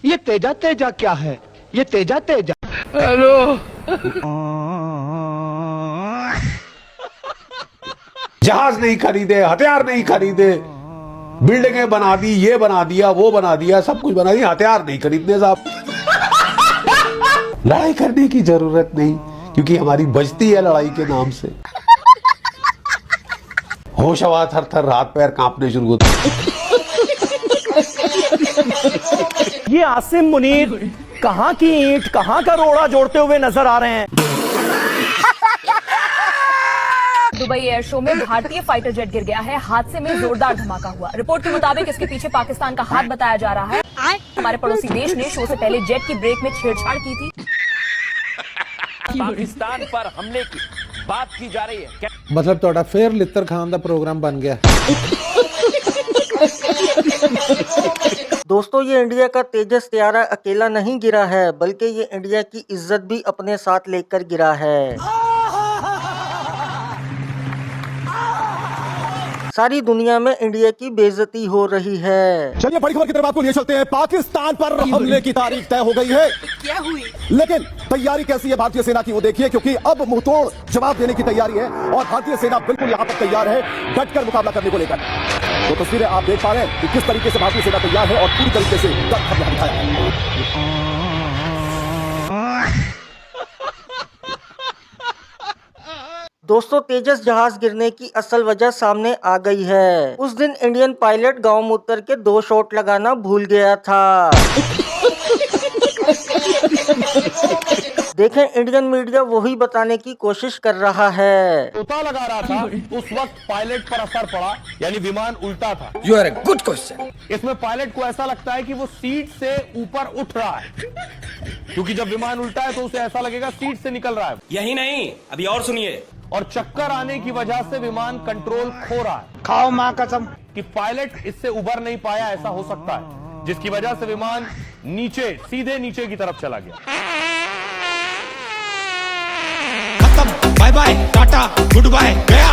ये तेजा तेजा क्या है? ये तेजा तेजा। हेलो। जहाज नहीं खरीदे, हथियार नहीं खरीदे, बिल्डिंगें बना दी, ये बना दिया, वो बना दिया, सब कुछ बना दिया, हथियार नहीं खरीदने साहब। लड़ाई करने की जरूरत नहीं, क्योंकि हमारी बचती है लड़ाई के नाम से। होश हवा थर थर, हाथ पैर कांपने शुरू होते। ये आसिम मुनीर कहाँ की ईंट कहाँ का रोड़ा जोड़ते हुए नजर आ रहे हैं। दुबई एयर शो में भारतीय फाइटर जेट गिर गया है। हादसे में जोरदार धमाका हुआ। रिपोर्ट के मुताबिक इसके पीछे पाकिस्तान का हाथ बताया जा रहा है। हमारे पड़ोसी देश ने शो से पहले जेट की ब्रेक में छेड़छाड़ की थी। पाकिस्तान पर हमले की बात की जा रही है। मतलब थोड़ा फिर लित्तर खान का प्रोग्राम बन गया। दोस्तों, ये इंडिया का तेजस तैयारा अकेला नहीं गिरा है, बल्कि ये इंडिया की इज्जत भी अपने साथ लेकर गिरा है। सारी दुनिया में इंडिया की बेइज्जती हो रही है। चलिए बड़ी खबर की तरफ आपको लिए चलते हैं। पाकिस्तान पर हमले की तारीख तय हो गई है। क्या हुई? लेकिन तैयारी कैसी है भारतीय सेना की, वो देखिए, क्योंकि अब मुंहतोड़ जवाब देने की तैयारी है और भारतीय सेना बिल्कुल यहाँ पर तैयार है डटकर मुकाबला करने को लेकर। तो तस्वीरें आप देख पा रहे हैं कि किस तरीके से भारतीय सेना तैयार है और पूरी तरीके से दम दिखाया है। दोस्तों, तेजस जहाज गिरने की असल वजह सामने आ गई है। उस दिन इंडियन पायलट गांव में उतर के 2 शॉट लगाना भूल गया था। देखें, इंडियन मीडिया वही बताने की कोशिश कर रहा है। तोता लगा रहा था, उस वक्त पायलट पर असर पड़ा, यानी विमान उल्टा था। You are a good question. इसमें पायलट को ऐसा लगता है कि वो सीट से ऊपर उठ रहा है, क्योंकि जब विमान उल्टा है तो उसे ऐसा लगेगा सीट से निकल रहा है। यही नहीं, अभी और सुनिए। और चक्कर आने की वजह से विमान कंट्रोल खो रहा है। खाओ माँ कसम। कि पायलट इससे उबर नहीं पाया, ऐसा हो सकता है, जिसकी वजह से विमान नीचे, सीधे नीचे की तरफ चला गया। Bye bye, tata, goodbye, गया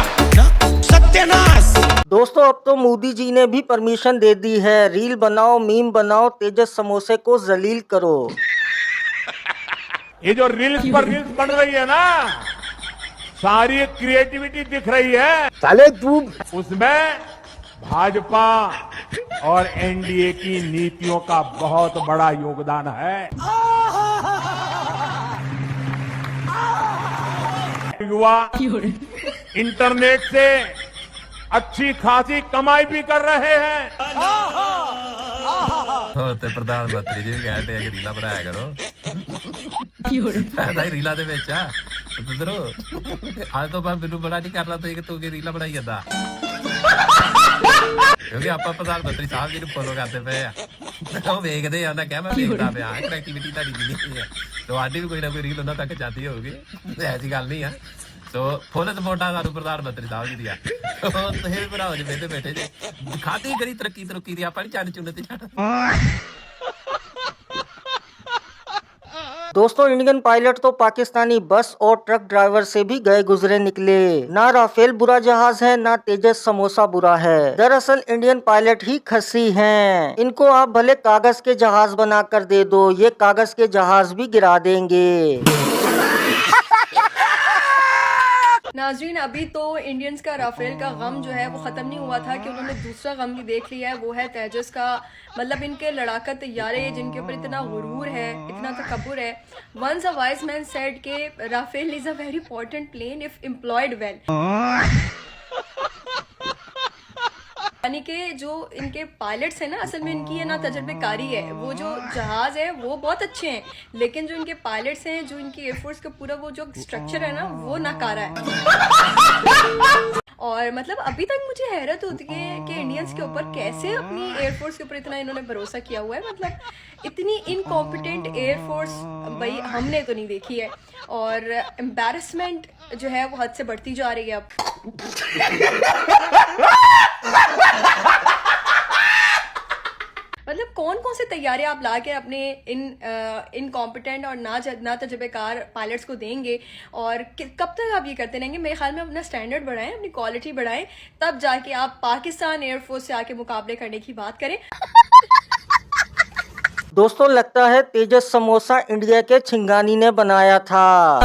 सत्यानाश। दोस्तों, अब तो मोदी जी ने भी परमिशन दे दी है। रील बनाओ, मीम बनाओ, तेजस समोसे को जलील करो। ये जो रील्स पर रील्स बन रही है ना, सारी क्रिएटिविटी दिख रही है साले तू उसमें भाजपा और एनडीए की नीतियों का बहुत बड़ा योगदान है। युवा इंटरनेट से अच्छी खासी कमाई भी कर रहे हैं। प्रधानमंत्री जी कहते हैं कि रीला बनाया करो। फायदा ही रीला दे विच आ। आज तो मैं मैनू बड़ा नहीं करना तो तू रीला बनाई जाता, क्योंकि आप प्रधानमंत्री साहब जी फॉलो करते पे वेखते हैं। क्या मैं देखता पे कनेक्टिविटी तो आडी भी कोई ना कोई रील उन्होंने तक जाती होगी, ऐसी गल नहीं है। तो फुल सपोर्टा सानू प्रधानमंत्री साहब जी दिया। तुम भराओ जी बेटे बैठे जी खाती करी तरक्की तरक्की दी, आप चंद चुनते दोस्तों, इंडियन पायलट तो पाकिस्तानी बस और ट्रक ड्राइवर से भी गए गुजरे निकले। ना राफेल बुरा जहाज है, ना तेजस समोसा बुरा है। दरअसल इंडियन पायलट ही खस्सी हैं। इनको आप भले कागज के जहाज बनाकर दे दो, ये कागज के जहाज भी गिरा देंगे। नाजरीन, अभी तो इंडियंस का राफेल का गम जो है वो ख़त्म नहीं हुआ था कि उन्होंने दूसरा गम भी देख लिया है। वो है तेजस का। मतलब इनके लड़ाका तैयारे जिनके ऊपर इतना गुरूर है, इतना तकब्बुर है। Once a wise man said के Rafale is a very important plane if employed well. यानी कि जो इनके पायलट्स हैं ना, असल में इनकी है ना तजर्बेकारी है। वो जो जहाज है वो बहुत अच्छे हैं, लेकिन जो इनके पायलट्स हैं, जो इनकी एयरफोर्स का पूरा वो जो स्ट्रक्चर है ना, वो नाकारा है। और मतलब अभी तक मुझे हैरत होती है कि इंडियंस के ऊपर कैसे अपनी एयरफोर्स के ऊपर इतना इन्होंने भरोसा किया हुआ है। मतलब इतनी इनकॉम्पिटेंट एयरफोर्स भाई हमने तो नहीं देखी है। और एम्बैरसमेंट जो है वो हद से बढ़ती जा रही है अब। मतलब कौन कौन से तैयारी आप ला के अपने इनकॉम्पिटेंट और ना तजुर्बेकार पायलट्स को देंगे, और कब तक आप ये करते रहेंगे? मेरे ख्याल में अपना स्टैंडर्ड बढ़ाएं, अपनी क्वालिटी बढ़ाएं, तब जाके आप पाकिस्तान एयरफोर्स से आके मुकाबले करने की बात करें। दोस्तों लगता है तेजस समोसा इंडिया के छिंगानी ने बनाया था।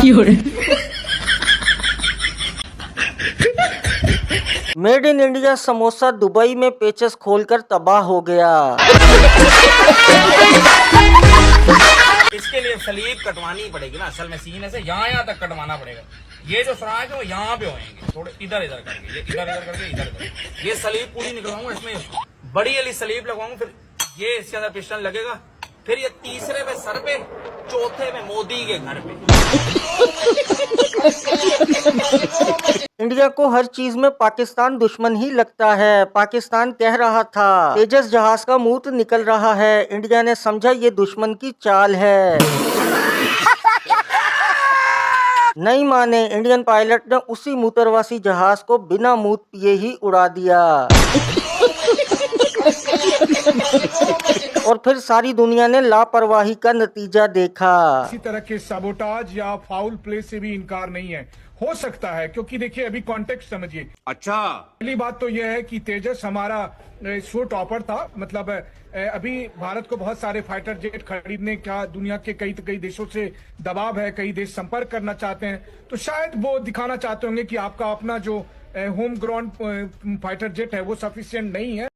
Made in India samosa Dubai में पेचस खोलकर तबाह हो गया। इसके लिए सलीब कटवानी पड़ेगी ना, असल में सीने से यहाँ तक कटवाना पड़ेगा। ये जो सुराख है वो यहाँ पे होंगे, थोड़े इधर इधर करके, ये इधर इधर करके इधर। ये सलीब पूरी निकलवाऊंगा, इसमें बड़ी वाली सलीब लगवाऊंगा, फिर ये इसके अंदर पिस्टन लगेगा, फिर ये तीसरे पे सर पे, चौथे में मोदी के घर पे। इंडिया को हर चीज में पाकिस्तान दुश्मन ही लगता है। पाकिस्तान कह रहा था तेजस जहाज का मूत निकल रहा है, इंडिया ने समझा ये दुश्मन की चाल है। नहीं माने, इंडियन पायलट ने उसी मूतरवासी जहाज को बिना मूत पिए ही उड़ा दिया। और फिर सारी दुनिया ने लापरवाही का नतीजा देखा। इसी तरह के सबोटाज या फाउल प्ले से भी इनकार नहीं है, हो सकता है, क्योंकि देखिए अभी कॉन्टेक्स्ट समझिए। अच्छा, पहली बात तो यह है कि तेजस हमारा शो टॉपर था, मतलब अभी भारत को बहुत सारे फाइटर जेट खरीदने का दुनिया के कई देशों से दबाव है, कई देश संपर्क करना चाहते हैं, तो शायद वो दिखाना चाहते होंगे कि आपका अपना जो होम ग्राउंड फाइटर जेट है वो सफिशिएंट नहीं है।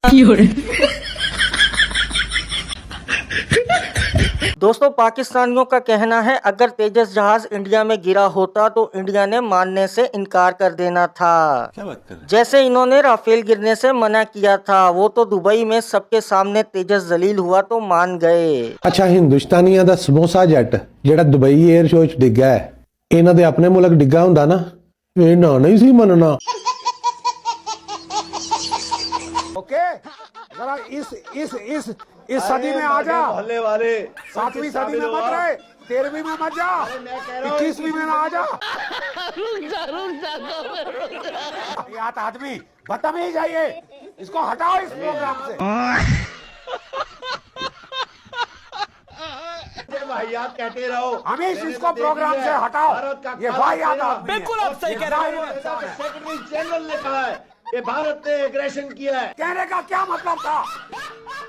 दोस्तों पाकिस्तानियों का कहना है अगर तेजस जहाज इंडिया में गिरा होता तो इंडिया ने मानने से इनकार कर देना था। क्या बात कर रहे हैं? जैसे इन्होंने राफेल गिरने से मना किया था, वो तो दुबई में सबके सामने तेजस जलील हुआ तो मान गए। अच्छा, हिंदुस्तानियों ਦਾ ਸਮੋਸਾ ਜੱਟ ਜਿਹੜਾ ਦੁਬਈ 에ਅਰ ਸ਼ੋਅ 'ਚ ਡਿੱਗਾ ਹੈ, ਇਹਨਾਂ ਦੇ ਆਪਣੇ ਮੁਲਕ ਡਿੱਗਾ ਹੁੰਦਾ ਨਾ, ਇਹ ਨਾ ਨਹੀਂ ਸੀ ਮੰਨਣਾ। ओके, जरा इस सदी में आ जा, मोहल्ले वाले 7वीं सदी में मत रहे, 13वीं में मत जा, 21वीं में ना आ जा। यार आदमी बदतमीज है ये, इसको हटाओ इस प्रोग्राम से। वाहियात कहते रहो, हमेश इसको प्रोग्राम से हटाओ, ये वाहियात आदमी है। बिल्कुल आप सही कह रहे हैं। सेक्रेटरी जनरल ने कहा है कि भारत ने एग्रेशन किया है। कहने का क्या मतलब था?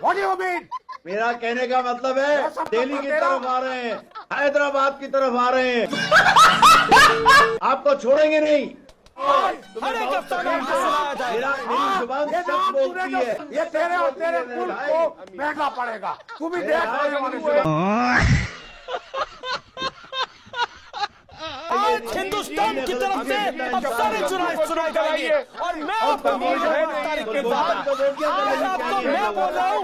What do you mean? मेरा कहने का मतलब है दिल्ली की तरफ आ रहे हैं, हैदराबाद की तरफ आ रहे हैं, आपको छोड़ेंगे नहीं। हर एक अफसर को सुनाया जाए। मेरी जुबान सच बोलती है। ये तेरे और तेरे मुल्क को महंगा पड़ेगा, तू भी देख रहे वाले। आज हिंदुस्तान की तरफ से अब सारे चुनाव सुनाए जाएंगे और मैं आपको बोल रहा हूँ तारीख के बाद, आज आपको मैं बोल रहा हूँ